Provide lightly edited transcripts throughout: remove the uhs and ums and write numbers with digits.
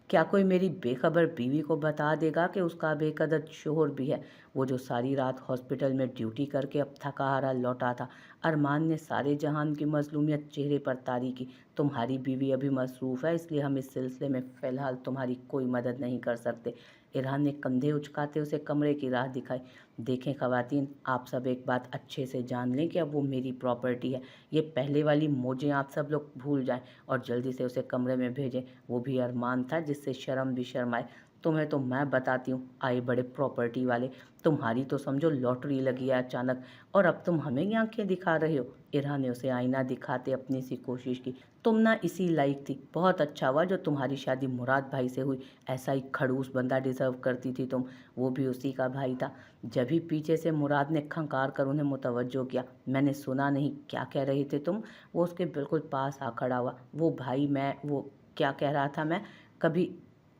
क्या कोई मेरी बेखबर बीवी को बता देगा कि उसका बेकदर शोहर भी है? वो जो सारी रात हॉस्पिटल में ड्यूटी करके अब थका हारा लौटा था। अरमान ने सारे जहान की मजलूमियत चेहरे पर तारी की। तुम्हारी बीवी अभी मसरूफ़ है, इसलिए हम इस सिलसिले में फ़िलहाल तुम्हारी कोई मदद नहीं कर सकते। इरहान ने कंधे उचकाते उसे कमरे की राह दिखाई। देखें ख़वातीन, आप सब एक बात अच्छे से जान लें कि अब वो मेरी प्रॉपर्टी है। ये पहले वाली मौजें आप सब लोग भूल जाएं और जल्दी से उसे कमरे में भेजें। वो भी अरमान था जिससे शर्म भी शर्माए। तुम्हें तो मैं बताती हूँ, आए बड़े प्रॉपर्टी वाले, तुम्हारी तो समझो लॉटरी लगी है अचानक, और अब तुम हमें ये आंखें दिखा रहे हो। इरहा ने उसे आईना दिखाते अपनी सी कोशिश की। तुम ना इसी लायक थी। बहुत अच्छा हुआ जो तुम्हारी शादी मुराद भाई से हुई। ऐसा ही खड़ूस बंदा डिजर्व करती थी तुम। वो भी उसी का भाई था। जब ही पीछे से मुराद ने खंकार कर उन्हें मुतवज्जो किया। मैंने सुना नहीं, क्या कह रहे थे तुम? वो उसके बिल्कुल पास आ खड़ा हुआ। वो भाई, मैं वो क्या कह रहा था मैं? कभी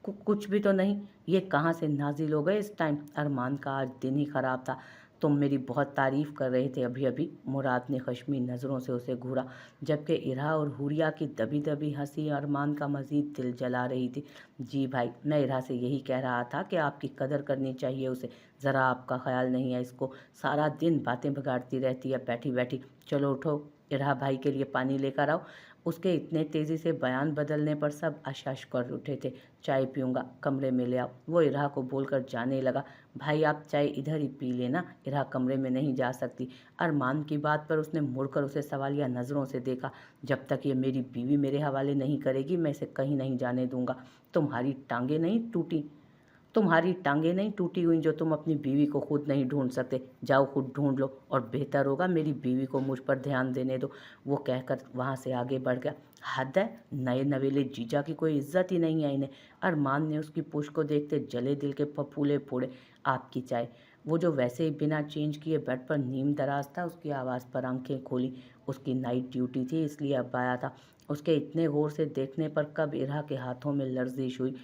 कुछ भी तो नहीं। ये कहाँ से नाजिल हो गए इस टाइम? अरमान का आज दिन ही खराब था। तुम मेरी बहुत तारीफ कर रहे थे अभी अभी। मुराद ने खश्मी नज़रों से उसे घूरा, जबकि इरा और हुरिया की दबी दबी हंसी अरमान का मजीद दिल जला रही थी। जी भाई, मैं इरा से यही कह रहा था कि आपकी कदर करनी चाहिए उसे। ज़रा आपका ख्याल नहीं है इसको? सारा दिन बातें बिगाड़ती रहती है बैठी बैठी। चलो उठो, इरा भाई के लिए पानी लेकर आओ। उसके इतने तेज़ी से बयान बदलने पर सब अशश कर उठे थे। चाय पीऊँगा, कमरे में ले आओ, वो इरा को बोलकर जाने लगा। भाई आप चाय इधर ही पी लेना, इरा कमरे में नहीं जा सकती। अरमान की बात पर उसने मुड़कर उसे सवालिया नज़रों से देखा। जब तक ये मेरी बीवी मेरे हवाले नहीं करेगी, मैं इसे कहीं नहीं जाने दूंगा। तुम्हारी टांगें नहीं टूटी तुम्हारी टांगें नहीं टूटी हुई जो तुम अपनी बीवी को खुद नहीं ढूंढ सकते। जाओ खुद ढूंढ लो, और बेहतर होगा मेरी बीवी को मुझ पर ध्यान देने दो। वो कहकर वहाँ से आगे बढ़ गया। हद है, नए नवेले जीजा की कोई इज्जत ही नहीं है इन्हें। अरमान ने उसकी पुश को देखते जले दिल के फफूले फोड़े। आपकी चाय। वो जो वैसे ही बिना चेंज किए बेड पर नीम दराज था, उसकी आवाज़ पर आंखें खोली। उसकी नाइट ड्यूटी थी इसलिए अब आया था। उसके इतने गौर से देखने पर कब इरा के हाथों में लर्जिश हुई।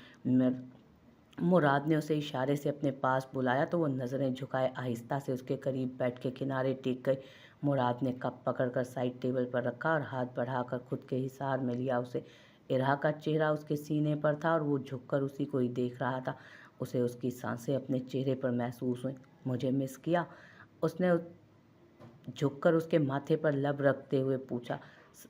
मुराद ने उसे इशारे से अपने पास बुलाया तो वो नज़रें झुकाए आहिस्ता से उसके करीब बैठ के किनारे टिक गई। मुराद ने कप पकड़कर साइड टेबल पर रखा और हाथ बढ़ाकर खुद के हिसार में लिया उसे। इरहा का चेहरा उसके सीने पर था और वो झुककर उसी को ही देख रहा था। उसे उसकी सांसें अपने चेहरे पर महसूस हुई। मुझे मिस किया? उसने झुककर उसके माथे पर लब रखते हुए पूछा।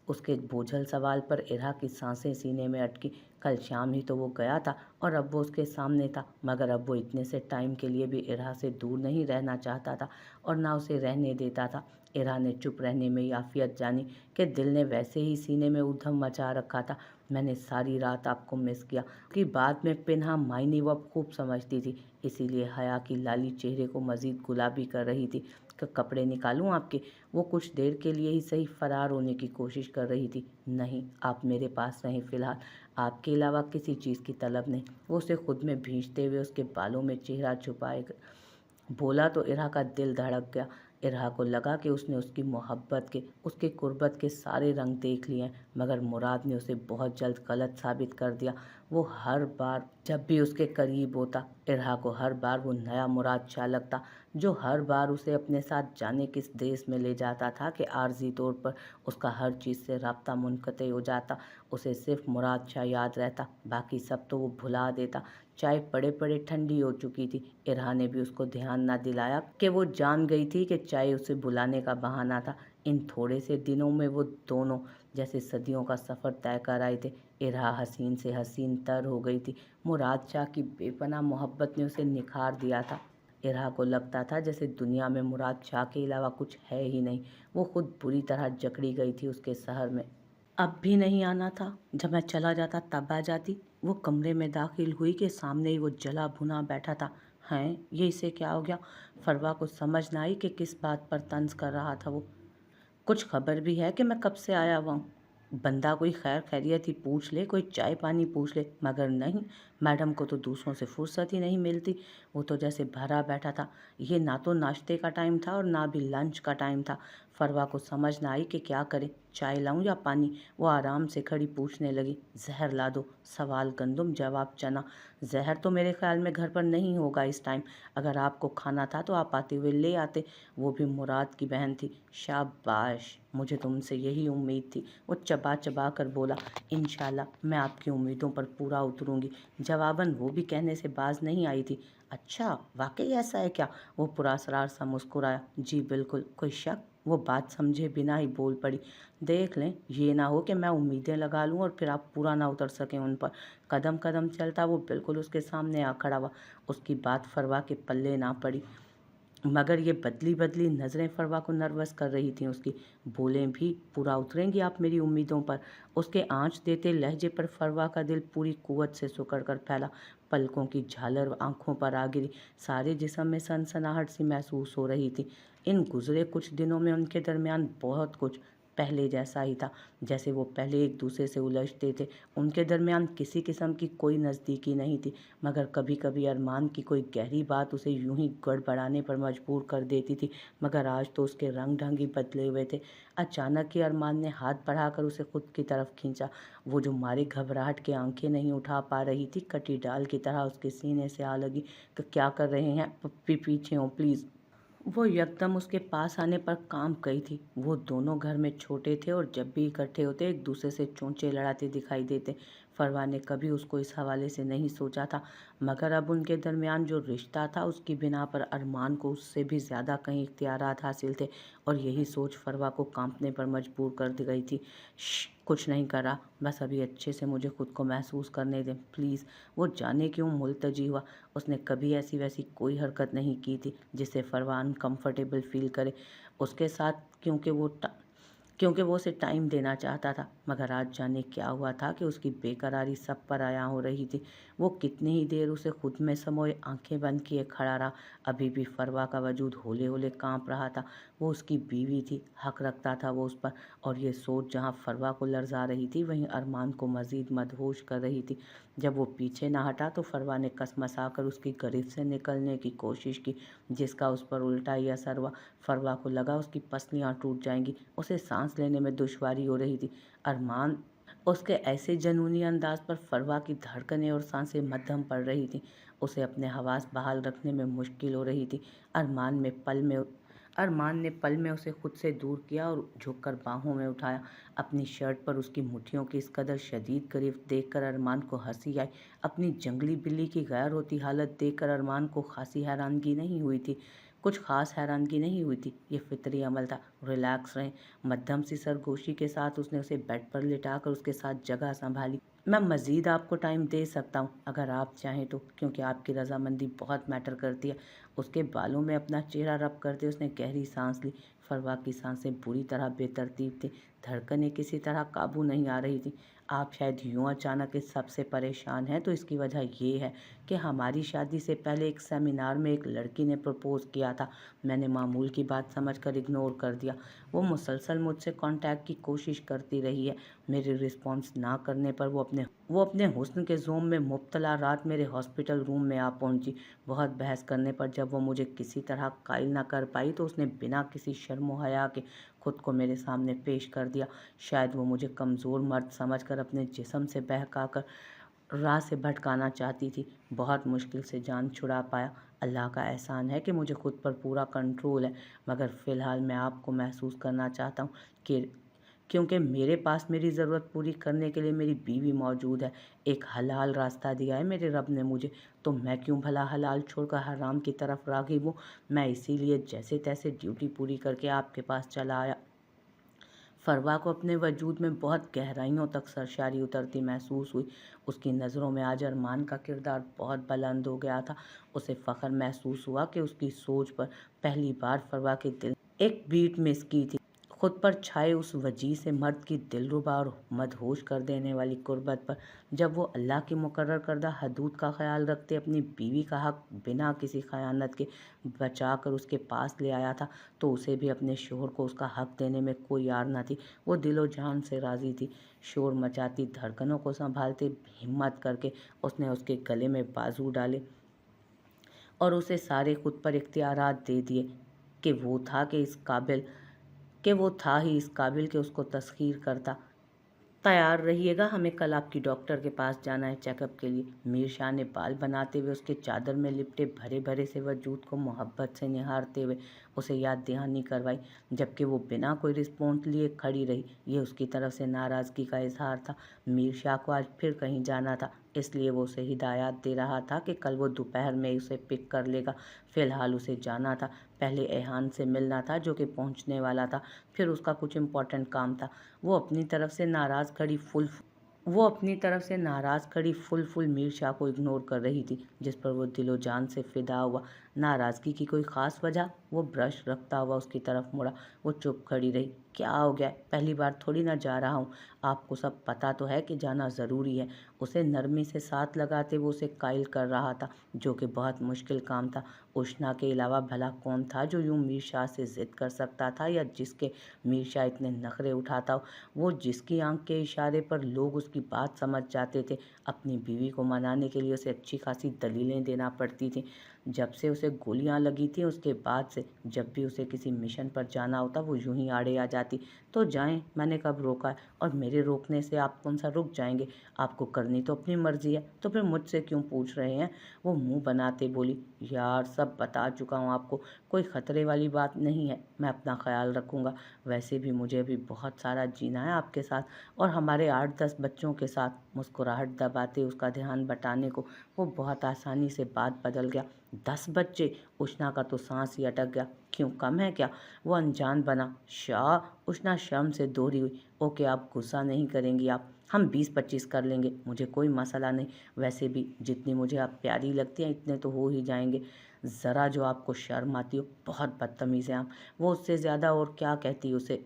उसके बोझल सवाल पर इरा की सांसें सीने में अटकी। कल शाम ही तो वो गया था और अब वो उसके सामने था, मगर अब वो इतने से टाइम के लिए भी इरा से दूर नहीं रहना चाहता था और ना उसे रहने देता था। इरा ने चुप रहने में ही आफियत जानी कि दिल ने वैसे ही सीने में उधम मचा रखा था। मैंने सारी रात आपको मिस किया कि बाद में पिन्हा मायने वो खूब समझती थी, इसीलिए हया की लाली चेहरे को मजीद गुलाबी कर रही थी। कपड़े निकालूं आपके? वो कुछ देर के लिए ही सही फरार होने की कोशिश कर रही थी। नहीं, आप मेरे पास रहें फ़िलहाल, आपके अलावा किसी चीज़ की तलब नहीं। वो उसे खुद में भींचते हुए उसके बालों में चेहरा छुपाए बोला तो इरा का दिल धड़क गया। इरा को लगा कि उसने उसकी मोहब्बत के, उसके कुर्बत के सारे रंग देख लिए हैं, मगर मुराद ने उसे बहुत जल्द गलत साबित कर दिया। वो हर बार जब भी उसके करीब होता, इरा को हर बार वो नया मुराद छा लगता, जो हर बार उसे अपने साथ जाने किस देश में ले जाता था कि आर्जी तौर पर उसका हर चीज़ से राब्ता मुनक़ते हो जाता। उसे सिर्फ मुराद शाह याद रहता, बाकी सब तो वो भुला देता। चाय पड़े पड़े ठंडी हो चुकी थी। इरहा ने भी उसको ध्यान न दिलाया कि वो जान गई थी कि चाय उसे बुलाने का बहाना था। इन थोड़े से दिनों में वो दोनों जैसे सदियों का सफ़र तय कर आए थे। इरहा हसीन से हसीन तर हो गई थी। मुराद शाह की बेपनाह मोहब्बत ने उसे निखार दिया था। इरहा को लगता था जैसे दुनिया में मुराद शाह के अलावा कुछ है ही नहीं। वो खुद बुरी तरह जकड़ी गई थी उसके शहर में। अब भी नहीं आना था? जब मैं चला जाता तब आ जाती। वो कमरे में दाखिल हुई कि सामने ही वो जला भुना बैठा था। हैं, ये इसे क्या हो गया? फरवा को समझ ना आई कि किस बात पर तंज कर रहा था वो। कुछ खबर भी है कि मैं कब से आया हुआ हूँ? बंदा कोई खैर खैरियत ही पूछ ले, कोई चाय पानी पूछ ले, मगर नहीं। मैडम को तो दूसरों से फुर्सत ही नहीं मिलती। वो तो जैसे भरा बैठा था। ये ना तो नाश्ते का टाइम था और ना भी लंच का टाइम था। फरवा को समझ ना आई कि क्या करे, चाय लाऊं या पानी। वो आराम से खड़ी पूछने लगी, जहर ला दो। सवाल गंदुम, जवाब चना। जहर तो मेरे ख्याल में घर पर नहीं होगा इस टाइम। अगर आपको खाना था तो आप आते हुए ले आते। वो भी मुराद की बहन थी। शाबाश, मुझे तुमसे यही उम्मीद थी। वो चबा चबा कर बोला, इंशाल्लाह मैं आपकी उम्मीदों पर पूरा उतरूंगी। जवाबन वो भी कहने से बाज नहीं आई थी। अच्छा, वाकई ऐसा है क्या? वो पुरस्कार सा मुस्कुराया। जी बिल्कुल, कोई शक? वो बात समझे बिना ही बोल पड़ी, देख लें, ये ना हो कि मैं उम्मीदें लगा लूं और फिर आप पूरा ना उतर सकें उन पर। कदम कदम चलता वो बिल्कुल उसके सामने आ खड़ा हुआ। उसकी बात फरवा के पल्ले ना पड़ी, मगर ये बदली बदली नज़रें फरवा को नर्वस कर रही थीं उसकी। बोलें भी, पूरा उतरेंगी आप मेरी उम्मीदों पर? उसके आँच देते लहजे पर फरवा का दिल पूरी कुव्वत से सिकुड़ कर फैला। पलकों की झालर आंखों पर आ गिरी। सारे जिस्म में सनसनाहट सी महसूस हो रही थी। इन गुजरे कुछ दिनों में उनके दरमियान बहुत कुछ पहले जैसा ही था, जैसे वो पहले एक दूसरे से उलझते थे। उनके दरमियान किसी किस्म की कोई नज़दीकी नहीं थी, मगर कभी कभी अरमान की कोई गहरी बात उसे यूं ही गड़बड़ाने पर मजबूर कर देती थी। मगर आज तो उसके रंग ढंग ही बदले हुए थे। अचानक ही अरमान ने हाथ बढ़ाकर उसे खुद की तरफ खींचा। वो जो मारे घबराहट के आंखें नहीं उठा पा रही थी, कटी डाल की तरह उसके सीने से आ लगी कि क्या कर रहे हैं, पीछे हो प्लीज़। वो यकदम उसके पास आने पर कांप गई थी। वो दोनों घर में छोटे थे और जब भी इकट्ठे होते एक दूसरे से चोंचे लड़ाते दिखाई देते। फरवा ने कभी उसको इस हवाले से नहीं सोचा था, मगर अब उनके दरमियान जो रिश्ता था उसकी बिना पर अरमान को उससे भी ज़्यादा कहीं इख्तियारात हासिल थे, और यही सोच फरवा को कांपने पर मजबूर कर दी गई थी। कुछ नहीं करा, बस अभी अच्छे से मुझे खुद को महसूस करने दें प्लीज़। वो जाने क्यों मुलतजी हुआ। उसने कभी ऐसी वैसी कोई हरकत नहीं की थी जिससे फरवा अनकंफर्टेबल फील करे उसके साथ, क्योंकि वो उसे टाइम देना चाहता था। मगर आज जाने क्या हुआ था कि उसकी बेकरारी सब पर आया हो रही थी। वो कितनी ही देर उसे खुद में समोए आंखें बंद किए खड़ा रहा। अभी भी फरवा का वजूद होले होले कांप रहा था। वो उसकी बीवी थी, हक रखता था वो उस पर। और ये सोच जहाँ फरवा को लर्जा रही थी, वहीं अरमान को मजीद मदहोश कर रही थी। जब वो पीछे ना हटा तो फरवा ने कसमसा कर उसकी गिरफ्त से निकलने की कोशिश की, जिसका उस पर उल्टा ही असर हुआ। फरवा को लगा उसकी पसलियाँ टूट जाएंगी। उसे सांस लेने में दुश्वारी हो रही थी। अरमान उसके ऐसे जनूनी अंदाज पर फरवा की धड़कनें और सांसें मद्धम पड़ रही थीं। उसे अपने हवास बहाल रखने में मुश्किल हो रही थी। अरमान ने पल में उसे खुद से दूर किया और झुककर बाहों में उठाया। अपनी शर्ट पर उसकी मुट्ठियों की इस कदर शदीद गिरफ्त देखकर अरमान को हंसी आई। अपनी जंगली बिल्ली की गैर होती हालत देखकर अरमान को खासी हैरानगी नहीं हुई थी। कुछ खास हैरानगी नहीं हुई थी, ये फितरी अमल था। रिलैक्स रहें। मध्यम सी सरगोशी के साथ उसने उसे बेड पर लिटाकर उसके साथ जगह संभाली। मैं मज़ीद आपको टाइम दे सकता हूँ अगर आप चाहें तो, क्योंकि आपकी रजामंदी बहुत मैटर करती है। उसके बालों में अपना चेहरा रब करते उसने गहरी सांस ली। फरवा की सांसें बुरी तरह बेतरतीब थी, धड़कनें किसी तरह काबू नहीं आ रही थी। आप शायद यूं अचानक इस सबसे परेशान हैं तो इसकी वजह ये है कि हमारी शादी से पहले एक सेमिनार में एक लड़की ने प्रपोज किया था। मैंने मामूल की बात समझकर इग्नोर कर दिया। वो मुसलसल मुझसे कांटेक्ट की कोशिश करती रही है। मेरे रिस्पॉन्स ना करने पर वो अपने हुस्न के जोम में मुब्तला रात मेरे हॉस्पिटल रूम में आ पहुंची। बहुत बहस करने पर जब वो मुझे किसी तरह कायल ना कर पाई तो उसने बिना किसी शर्म व हया के खुद को मेरे सामने पेश कर दिया। शायद वो मुझे कमज़ोर मर्द समझकर अपने जिस्म से बहकाकर राह से भटकाना चाहती थी। बहुत मुश्किल से जान छुड़ा पाया। अल्लाह का एहसान है कि मुझे खुद पर पूरा कंट्रोल है, मगर फ़िलहाल मैं आपको महसूस करना चाहता हूँ कि क्योंकि मेरे पास मेरी ज़रूरत पूरी करने के लिए मेरी बीवी मौजूद है। एक हलाल रास्ता दिया है मेरे रब ने मुझे, तो मैं क्यों भला हलाल छोड़कर हराम की तरफ राग़िब हूँ। मैं इसीलिए जैसे तैसे ड्यूटी पूरी करके आपके पास चला आया। फरवा को अपने वजूद में बहुत गहराइयों तक सरशारी उतरती महसूस हुई। उसकी नज़रों में आज अरमान का किरदार बहुत बुलंद हो गया था। उसे फ़ख्र महसूस हुआ कि उसकी सोच पर पहली बार फरवा के दिल एक बीट मिस की थी। खुद पर छाए उस वजह से मर्द की दिलरुबा और मदहोश कर देने वाली कुर्बत पर। जब वो अल्लाह की मुकर्रर करदा हदूद का ख्याल रखते अपनी बीवी का हक बिना किसी खयानत के बचा कर उसके पास ले आया था, तो उसे भी अपने शोहर को उसका हक देने में कोई आर न थी। वो दिलो जान से राज़ी थी। शोर मचाती धड़कनों को संभालते हिम्मत करके उसने उसके गले में बाजू डाले और उसे सारे खुद पर इख्तियारात दे दिए कि वो था कि इस काबिल कि वो था ही इस काबिल कि उसको तस्खीर करता। तैयार रहिएगा, हमें कल आपकी डॉक्टर के पास जाना है चेकअप के लिए। मीर शाह ने बाल बनाते हुए उसके चादर में लिपटे भरे भरे से वजूद को मोहब्बत से निहारते हुए उसे याद दहानी करवाई, जबकि वो बिना कोई रिस्पॉन्स लिए खड़ी रही। ये उसकी तरफ से नाराज़गी का इजहार था। मीर शाह को आज फिर कहीं जाना था, इसलिए वो उसे हिदायत दे रहा था कि कल वो दोपहर में उसे पिक कर लेगा। फ़िलहाल उसे जाना था, पहले एहान से मिलना था जो कि पहुंचने वाला था, फिर उसका कुछ इम्पोर्टेंट काम था। वो अपनी तरफ से नाराज़ खड़ी फुल मीर शाह को इग्नोर कर रही थी, जिस पर वो दिलो जान से फिदा हुआ। नाराज़गी की कोई ख़ास वजह? वो ब्रश रखता हुआ उसकी तरफ मुड़ा। वो चुप खड़ी रही। क्या हो गया? पहली बार थोड़ी ना जा रहा हूँ, आपको सब पता तो है कि जाना ज़रूरी है। उसे नरमी से साथ लगाते वो उसे कायल कर रहा था, जो कि बहुत मुश्किल काम था। उष्णा के अलावा भला कौन था जो यूं मीर शाह से ज़िद कर सकता था, या जिसके मीर शाह इतने नखरे उठाता हो? वो जिसकी आंख के इशारे पर लोग उसकी बात समझ जाते थे। अपनी बीवी को मनाने के लिए उसे अच्छी खासी दलीलें देना पड़ती थी। जब से उसे गोलियां लगी थी उसके बाद से जब भी उसे किसी मिशन पर जाना होता वो यूं ही आड़े आ जाती। तो जाएं, मैंने कब रोका है? और मेरे रोकने से आप कौन सा रुक जाएंगे? आपको करनी तो अपनी मर्जी है, तो फिर मुझसे क्यों पूछ रहे हैं? वो मुंह बनाते बोली। यार, सब बता चुका हूँ आपको, कोई खतरे वाली बात नहीं है, मैं अपना ख्याल रखूँगा। वैसे भी मुझे अभी बहुत सारा जीना है आपके साथ, और हमारे 8-10 बच्चों के साथ। मुस्कुराहट दबाते उसका ध्यान बटाने को वो बहुत आसानी से बात बदल गया। 10 बच्चे? उष्णा का तो सांस ही अटक गया। क्यों, कम है क्या? वो अनजान बना। शाह, उष्णा शर्म से दोहरी हुई। ओके, आप गुस्सा नहीं करेंगी आप, हम 20-25 कर लेंगे, मुझे कोई मसला नहीं। वैसे भी जितनी मुझे आप प्यारी लगती हैं इतने तो हो ही जाएंगे। ज़रा जो आपको शर्म आती हो, बहुत बदतमीज़ हैं आप। वो उससे ज़्यादा और क्या कहती उसे।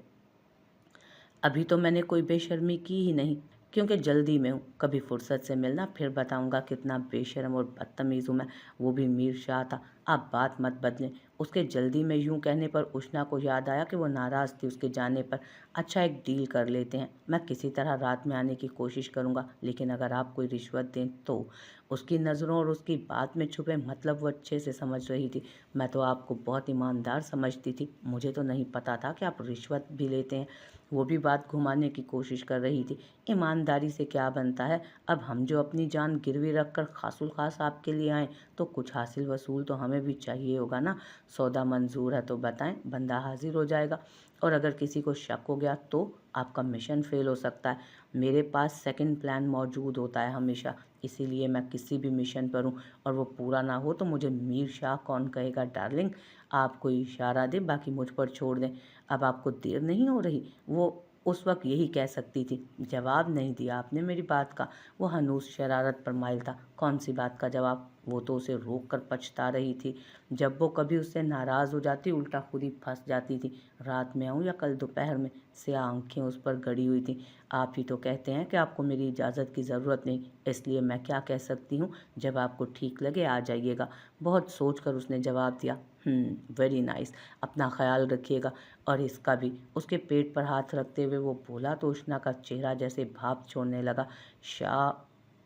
अभी तो मैंने कोई बेशर्मी की ही नहीं, क्योंकि जल्दी में हूँ। कभी फुर्सत से मिलना, फिर बताऊंगा कितना बेशर्म और बदतमीज़ हूँ मैं। वो भी मीर शाह था। आप बात मत बदलें। उसके जल्दी में यूं कहने पर उष्णा को याद आया कि वो नाराज़ थी उसके जाने पर। अच्छा, एक डील कर लेते हैं, मैं किसी तरह रात में आने की कोशिश करूंगा, लेकिन अगर आप कोई रिश्वत दें तो। उसकी नज़रों और उसकी बात में छुपे मतलब वो अच्छे से समझ रही थी। मैं तो आपको बहुत ईमानदार समझती थी, मुझे तो नहीं पता था कि आप रिश्वत भी लेते हैं। वो भी बात घुमाने की कोशिश कर रही थी। ईमानदारी से क्या बनता है? अब हम जो अपनी जान गिरवी रख कर खासुल खास आपके लिए आए, तो कुछ हासिल वसूल तो हमें भी चाहिए होगा ना। सौदा मंजूर है तो बताएं, बंदा हाजिर हो जाएगा। और अगर किसी को शक हो गया तो आपका मिशन फेल हो सकता है। मेरे पास सेकंड प्लान मौजूद होता है हमेशा, इसीलिए मैं किसी भी मिशन पर हूँ, और वो पूरा ना हो तो मुझे मीर शाह कौन कहेगा डार्लिंग। आप कोई इशारा दें, बाकी मुझ पर छोड़ दें। अब आपको देर नहीं हो रही? वो उस वक्त यही कह सकती थी। जवाब नहीं दिया आपने मेरी बात का। वो हनूस शरारत पर माइल था। कौन सी बात का जवाब? वो तो उसे रोक कर पछता रही थी। जब वो कभी उससे नाराज़ हो जाती उल्टा खुद ही फंस जाती थी। रात में आऊँ या कल दोपहर में? स्याह आंखें उस पर गड़ी हुई थी। आप ही तो कहते हैं कि आपको मेरी इजाज़त की ज़रूरत नहीं, इसलिए मैं क्या कह सकती हूँ? जब आपको ठीक लगे आ जाइएगा। बहुत सोच कर उसने जवाब दिया। वेरी नाइस, अपना ख्याल रखिएगा, और इसका भी। उसके पेट पर हाथ रखते हुए वो बोला तो उष्णा का चेहरा जैसे भाप छोड़ने लगा। शाह,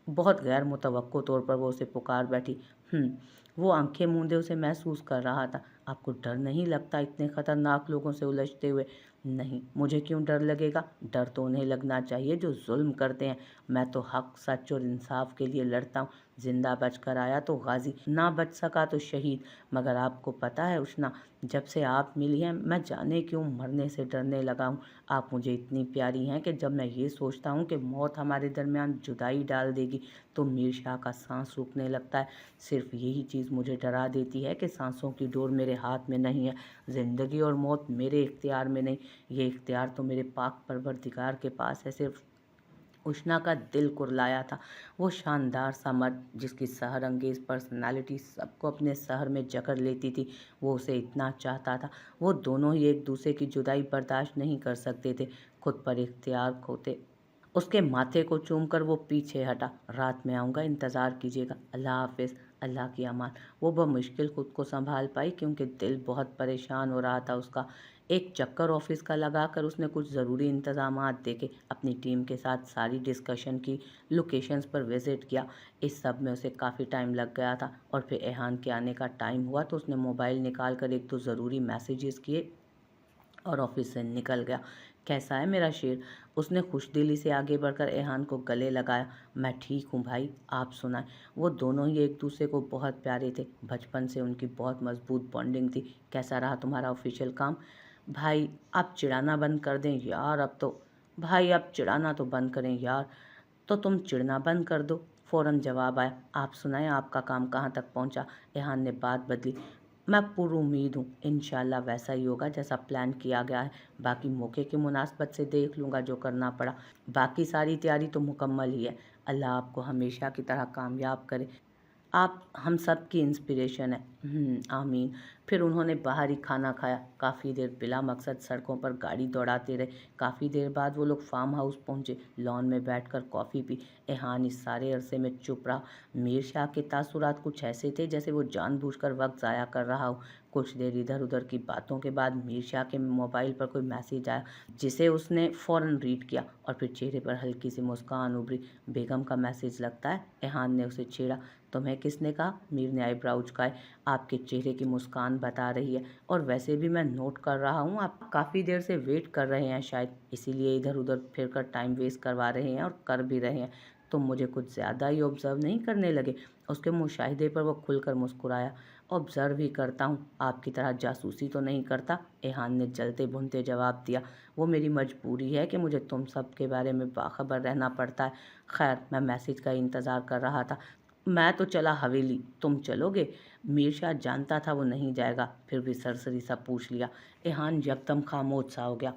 बहुत गैर मुतवक्को तौर पर वो उसे पुकार बैठी। वो आंखें मूंदे उसे महसूस कर रहा था। आपको डर नहीं लगता इतने खतरनाक लोगों से उलझते हुए? नहीं, मुझे क्यों डर लगेगा? डर तो उन्हें लगना चाहिए जो जुल्म करते हैं। मैं तो हक, सच और इंसाफ के लिए लड़ता हूँ। जिंदा बचकर आया तो गाजी, ना बच सका तो शहीद। मगर आपको पता है उष्णा, जब से आप मिली हैं मैं जाने क्यों मरने से डरने लगा हूँ। आप मुझे इतनी प्यारी हैं कि जब मैं ये सोचता हूँ कि मौत हमारे दरमियान जुदाई डाल देगी तो मीर शाह का सांस रुकने लगता है। सिर्फ यही चीज़ मुझे डरा देती है कि सांसों की डोर मेरे हाथ में नहीं है। ज़िंदगी और मौत मेरे इख्तियार में नहीं, ये इख्तियार तो मेरे पाक परवरदिगार के पास है। सिर्फ उष्णा का दिल कुरलाया था। वो शानदार सा मर्द जिसकी सहर अंगेज पर्सनालिटी सबको अपने शहर में जकड़ लेती थी, वो उसे इतना चाहता था। वो दोनों ही एक दूसरे की जुदाई बर्दाश्त नहीं कर सकते थे। खुद पर इख्तियार खोते उसके माथे को चूमकर वो पीछे हटा। रात में आऊँगा, इंतज़ार कीजिएगा। अल्लाह हाफिज़, अल्लाह की अमान। वो बमुश्किल खुद को संभाल पाई, क्योंकि दिल बहुत परेशान हो रहा था उसका। एक चक्कर ऑफिस का लगाकर उसने कुछ ज़रूरी इंतज़ामात देखे, अपनी टीम के साथ सारी डिस्कशन की, लोकेशंस पर विज़िट किया। इस सब में उसे काफ़ी टाइम लग गया था, और फिर एहान के आने का टाइम हुआ तो उसने मोबाइल निकाल कर एक दो ज़रूरी मैसेजेस किए और ऑफिस से निकल गया। कैसा है मेरा शेर? उसने खुशदिली से आगे बढ़कर एहान को गले लगाया। मैं ठीक हूँ भाई, आप सुनाएं। वो दोनों ही एक दूसरे को बहुत प्यारे थे, बचपन से उनकी बहुत मजबूत बॉन्डिंग थी। कैसा रहा तुम्हारा ऑफिशियल काम? भाई आप चिढ़ाना बंद कर दें यार, अब तो। भाई आप चिढ़ाना तो बंद करें यार। तो तुम चिढ़ना बंद कर दो। फौरन जवाब आया। आप सुनाएं, आपका काम कहाँ तक पहुँचा? एहान ने बात बदली। मैं पूरी उम्मीद हूँ इंशाल्लाह वैसा ही होगा जैसा प्लान किया गया है। बाकी मौके की मुनासबत से देख लूँगा जो करना पड़ा। बाकी सारी तैयारी तो मुकम्मल ही है। अल्लाह आपको हमेशा की तरह कामयाब करे। आप हम सब की इंस्पिरेशन है। आमीन। फिर उन्होंने बाहर ही खाना खाया। काफ़ी देर बिला मकसद सड़कों पर गाड़ी दौड़ाते रहे। काफ़ी देर बाद वो लोग फार्म हाउस पहुंचे। लॉन में बैठकर कॉफ़ी पी। एहान इस सारे अरसे में चुप रहा। मीर शाह के तासुरात कुछ ऐसे थे जैसे वो जानबूझकर वक्त ज़ाया कर रहा हो। कुछ देर इधर उधर की बातों के बाद मीर शाह के मोबाइल पर कोई मैसेज आया, जिसे उसने फ़ौरन रीड किया और फिर चेहरे पर हल्की सी मुस्कान उभरी। बेगम का मैसेज लगता है। एहान ने उसे छेड़ा। तुम्हें किसने कहा? मीर ने आईब्रो उचकाए। आपके चेहरे की मुस्कान बता रही है। और वैसे भी मैं नोट कर रहा हूँ, आप काफ़ी देर से वेट कर रहे हैं शायद, इसीलिए इधर उधर फिर कर टाइम वेस्ट करवा रहे हैं और कर भी रहे हैं। तुम मुझे कुछ ज़्यादा ही ऑब्जर्व नहीं करने लगे? उसके मुशाहिदे पर वो खुलकर मुस्कुराया। ऑब्जर्व ही करता हूँ, आपकी तरह जासूसी तो नहीं करता, एहान ने जलते भुनते जवाब दिया। वो मेरी मजबूरी है कि मुझे तुम सब के बारे में बाखबर रहना पड़ता है। खैर, मैं मैसेज का इंतज़ार कर रहा था। मैं तो चला हवेली, तुम चलोगे? मीर शाह जानता था वो नहीं जाएगा, फिर भी सरसरी सा पूछ लिया। एहान यकदम खामोश सा हो गया।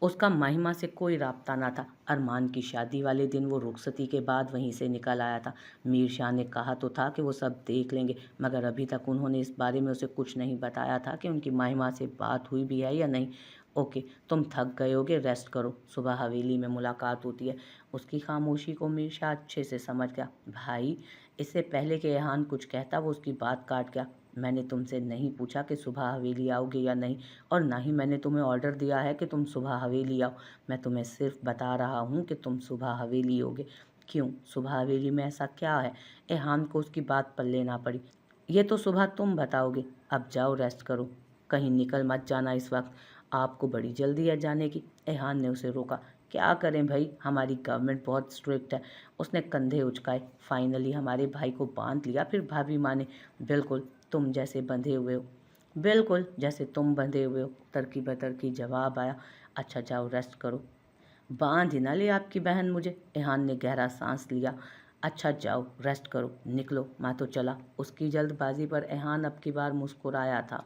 उसका महिमा से कोई राब्ता ना था। अरमान की शादी वाले दिन वो रुखसती के बाद वहीं से निकल आया था। मीर शाह ने कहा तो था कि वो सब देख लेंगे, मगर अभी तक उन्होंने इस बारे में उसे कुछ नहीं बताया था कि उनकी महिमा से बात हुई भी है या नहीं। ओके, तुम थक गए होगे, रेस्ट करो, सुबह हवेली में मुलाकात होती है। उसकी खामोशी को मीर शाह अच्छे से समझ गया। भाई, इससे पहले कि एहान कुछ कहता वो उसकी बात काट गया। मैंने तुमसे नहीं पूछा कि सुबह हवेली आओगे या नहीं, और ना ही मैंने तुम्हें ऑर्डर दिया है कि तुम सुबह हवेली आओ। मैं तुम्हें सिर्फ बता रहा हूँ कि तुम सुबह हवेली आओगे। क्यों? सुबह हवेली में ऐसा क्या है? एहान को उसकी बात पर लेना पड़ी। ये तो सुबह तुम बताओगे। अब जाओ, रेस्ट करो, कहीं निकल मत जाना इस वक्त। आपको बड़ी जल्दी है जाने की। एहान ने उसे रोका। क्या करें भाई, हमारी गवर्नमेंट बहुत स्ट्रिक्ट है। उसने कंधे उचकाए। फाइनली हमारे भाई को बांध लिया, फिर भाभी माने। बिल्कुल तुम जैसे बंधे हुए हो। बिल्कुल जैसे तुम बंधे हुए हो, तरकी बतरकी जवाब आया। अच्छा जाओ, रेस्ट करो। बांध ही ना ले आपकी बहन मुझे। एहान ने गहरा सांस लिया। अच्छा जाओ, रेस्ट करो, निकलो, मैं तो चला। उसकी जल्दबाजी पर एहान अब की बार मुस्कुराया था।